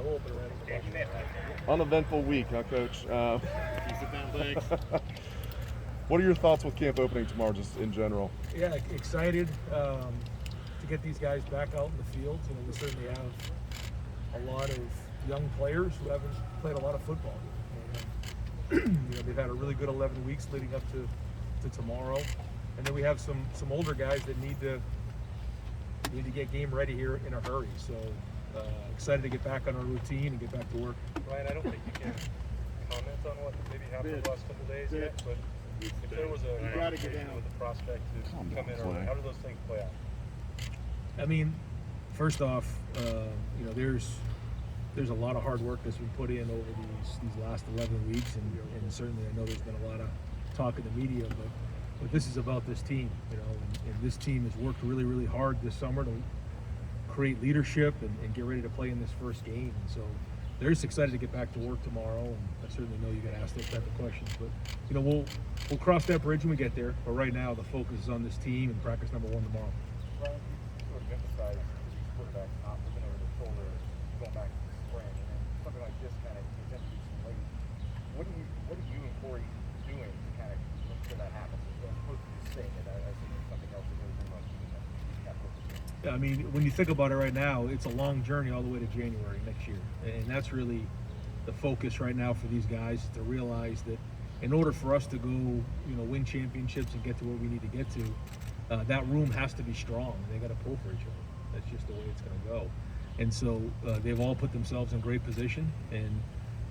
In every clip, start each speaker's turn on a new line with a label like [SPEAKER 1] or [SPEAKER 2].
[SPEAKER 1] little bit around.
[SPEAKER 2] Uneventful week, huh, Coach?
[SPEAKER 3] Sit down, legs.
[SPEAKER 2] What are your thoughts with camp opening tomorrow, just in general?
[SPEAKER 1] Yeah, excited to get these guys back out in the field. You know, we certainly have a lot of young players who haven't played a lot of football. And, you know, they've had a really good 11 weeks leading up to tomorrow, and then we have some older guys that need to get game ready here in a hurry. So excited to get back on our routine and get back to work.
[SPEAKER 4] Ryan, I don't think you can comment on what maybe happened the last couple of days yet, but if there was a conversation with the prospect to come in early, how do those things play out?
[SPEAKER 1] I mean, first off, you know, there's a lot of hard work that's been put in over these last 11 weeks, and certainly I know there's been a lot of talk in the media, but this is about this team, you know, and this team has worked really, really hard this summer to create leadership and get ready to play in this first game. And so they're just excited to get back to work tomorrow, and I certainly know you got to ask those type of questions. But you know, we'll cross that bridge when we get there. But right now, the focus is on this team and practice number 1 tomorrow.
[SPEAKER 4] Ryan, you sort of emphasized these quarterbacks not looking over their shoulder, going back to the spring, and then something like this kind of presents you some late. What are you and Corey doing to kind of make sure that happens? As opposed to just saying it, I think there's something else that goes on keeping that kind of focus.
[SPEAKER 1] Yeah, I mean, when you think about it right now, it's a long journey all the way to January next year. And that's really the focus right now for these guys, is to realize that in order for us to go, you know, win championships and get to where we need to get to, that room has to be strong. They got to pull for each other. That's just the way it's going to go. And so they've all put themselves in great position. And,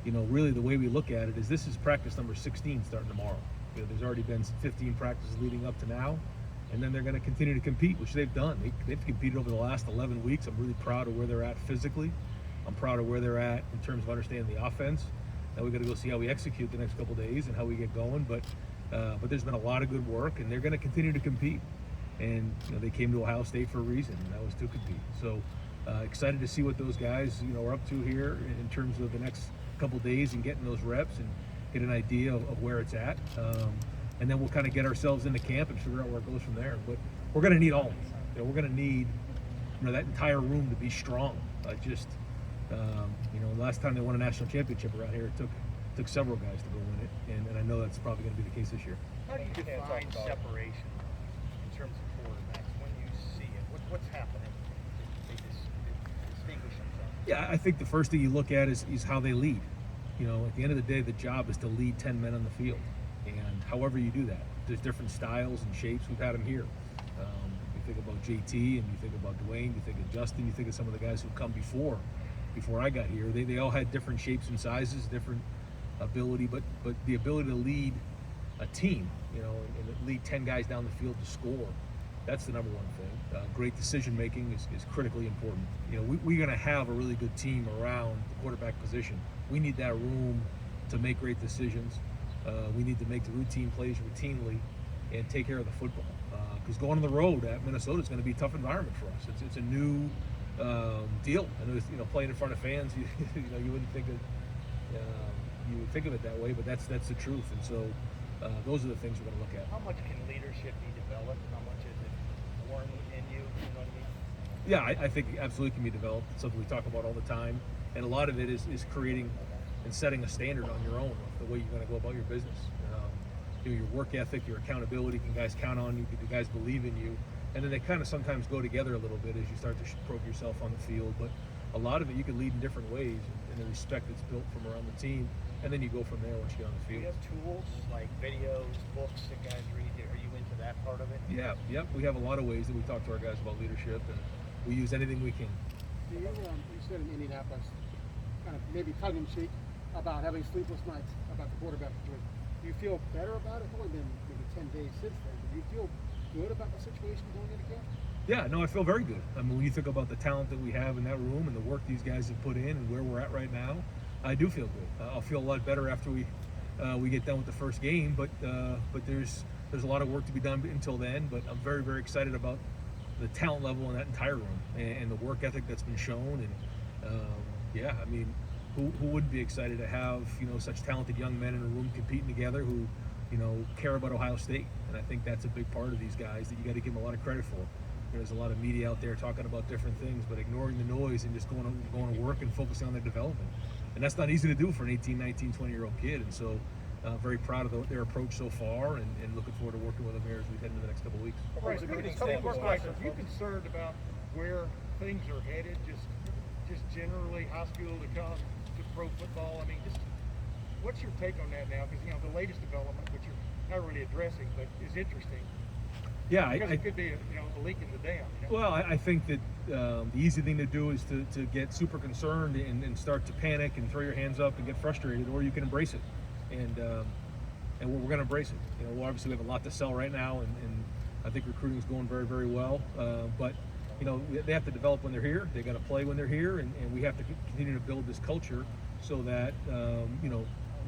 [SPEAKER 1] you know, really the way we look at it is this is practice number 16 starting tomorrow. You know, there's already been 15 practices leading up to now. And then they're going to continue to compete, which they've done. They've competed over the last 11 weeks. I'm really proud of where they're at physically. I'm proud of where they're at in terms of understanding the offense. Now we got to go see how we execute the next couple of days and how we get going. But there's been a lot of good work, and they're going to continue to compete. And you know, they came to Ohio State for a reason, and that was to compete. So excited to see what those guys, you know, are up to here in terms of the next couple of days and getting those reps and get an idea of where it's at. And then we'll kind of get ourselves into camp and figure out where it goes from there. But we're going to need all of it. You know, we're going to need, you know, that entire room to be strong. You know, last time they won a national championship around here, it took several guys to go win it, and I know that's probably going to be the case this year.
[SPEAKER 4] How do you define separation in terms of quarterbacks when you see it? What's happening? They distinguish themselves.
[SPEAKER 1] Yeah, I think the first thing you look at is how they lead. You know, at the end of the day, the job is to lead 10 men on the field. And however you do that, there's different styles and shapes. We've had them here. You think about JT, and you think about Dwayne, you think of Justin, you think of some of the guys who've come before I got here. They all had different shapes and sizes, different ability, but the ability to lead a team, you know, and lead 10 guys down the field to score, that's the number one thing. Great decision making is critically important. You know, we're going to have a really good team around the quarterback position. We need that room to make great decisions. We need to make the routine plays routinely and take care of the football. Because going on the road at Minnesota is going to be a tough environment for us. It's a new deal. And you know, playing in front of fans, you know, you wouldn't think of it that way, but that's the truth. And so those are the things we're going to look at.
[SPEAKER 4] How much can leadership be developed? How much is it born in you? You know what I mean?
[SPEAKER 1] Yeah, I think it absolutely can be developed. It's something we talk about all the time. And a lot of it is creating and setting a standard on your own of the way you're going to go about your business. You know, your work ethic, your accountability, can guys count on you, can guys believe in you, and then they kind of sometimes go together a little bit as you start to prove yourself on the field. But a lot of it you can lead in different ways, and the respect that's built from around the team, and then you go from there once you get on the
[SPEAKER 4] Do
[SPEAKER 1] field.
[SPEAKER 4] you have tools like videos, books that guys read? Are you into that part of it?
[SPEAKER 1] Yeah, yep. We have a lot of ways that we talk to our guys about leadership, and we use anything we can.
[SPEAKER 3] You said in Indianapolis, kind of maybe tongue-in-cheek, about having sleepless nights about the quarterback situation. Do you feel better about it? It's only been maybe 10 days since then. Do you feel good about the situation going into camp?
[SPEAKER 1] Yeah, no, I feel very good. I mean, when you think about the talent that we have in that room and the work these guys have put in and where we're at right now, I do feel good. I'll feel a lot better after we get done with the first game, but there's a lot of work to be done until then. But I'm very, very excited about the talent level in that entire room and the work ethic that's been shown. And yeah, I mean, who wouldn't be excited to have, you know, such talented young men in a room competing together who, you know, care about Ohio State? And I think that's a big part of these guys that you got to give them a lot of credit for. There's a lot of media out there talking about different things, but ignoring the noise and just going to work and focusing on their development. And that's not easy to do for an 18, 19, 20-year-old kid. And so very proud of their approach so far, and looking forward to working with them here as we head into the next couple of weeks.
[SPEAKER 5] Right, a couple more questions. Are you concerned about where things are headed, just generally high school to come to pro football? I mean, just what's your take on that now? Because the latest development, which you're not really addressing, but is interesting.
[SPEAKER 1] Yeah,
[SPEAKER 5] because it could be a leak in the dam.
[SPEAKER 1] Well, I think that the easy thing to do is to get super concerned and start to panic and throw your hands up and get frustrated, or you can embrace it. And we're going to embrace it. Well, obviously we have a lot to sell right now, and I think recruiting is going very, very well. But they have to develop when they're here. They got to play when they're here, and we have to continue to build this culture so that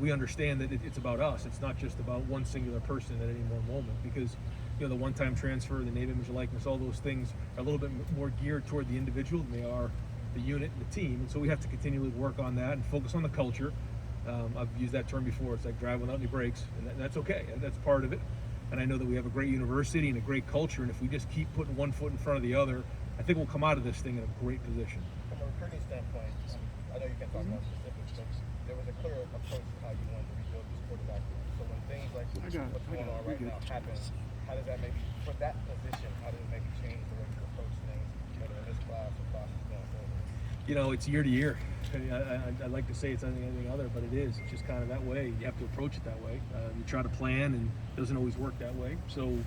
[SPEAKER 1] we understand that it's about us. It's not just about one singular person at any one moment, because the one-time transfer, the name, image, and likeness, all those things are a little bit more geared toward the individual than they are the unit and the team. And so we have to continually work on that and focus on the culture. I've used that term before. It's like drive without any brakes, and that's okay. That's part of it. And I know that we have a great university and a great culture, and if we just keep putting one foot in front of the other, I think we'll come out of this thing in a great position.
[SPEAKER 4] From a recruiting standpoint, I know you can't talk about specifics, but there was a clear approach to how you wanted to rebuild this quarterback room. So when things like what's going on right now happen, how does that maybe, for that position, how does it maybe change the way you approach things, whether in this class or classes going forward?
[SPEAKER 1] It's year to year. I like to say it's anything other, but it is. It's just kind of that way. You have to approach it that way. You try to plan, and it doesn't always work that way. So,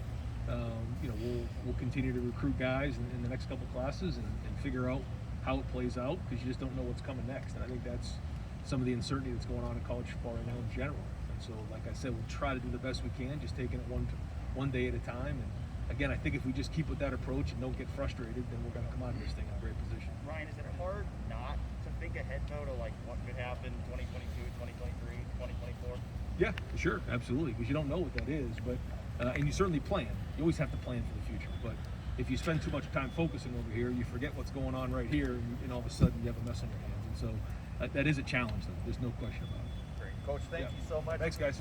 [SPEAKER 1] we'll continue to recruit guys in the next couple classes and figure out how it plays out, because you just don't know what's coming next. And I think that's some of the uncertainty that's going on in college football right now in general. And so, like I said, we'll try to do the best we can, just taking it one day at a time. And again, I think if we just keep with that approach and don't get frustrated, then we're going to come out of this thing in a great position.
[SPEAKER 6] Ryan, is it hard not to think ahead though to like what could happen 2022, 2023, 2024?
[SPEAKER 1] Yeah, sure, absolutely, because you don't know what that is, but and you certainly plan. You always have to plan for the future, but if you spend too much time focusing over here, you forget what's going on right here, and all of a sudden you have a mess on your hands. And so that is a challenge, though. There's no question about it.
[SPEAKER 6] Great, Coach. Thank you so much.
[SPEAKER 1] Thanks, guys.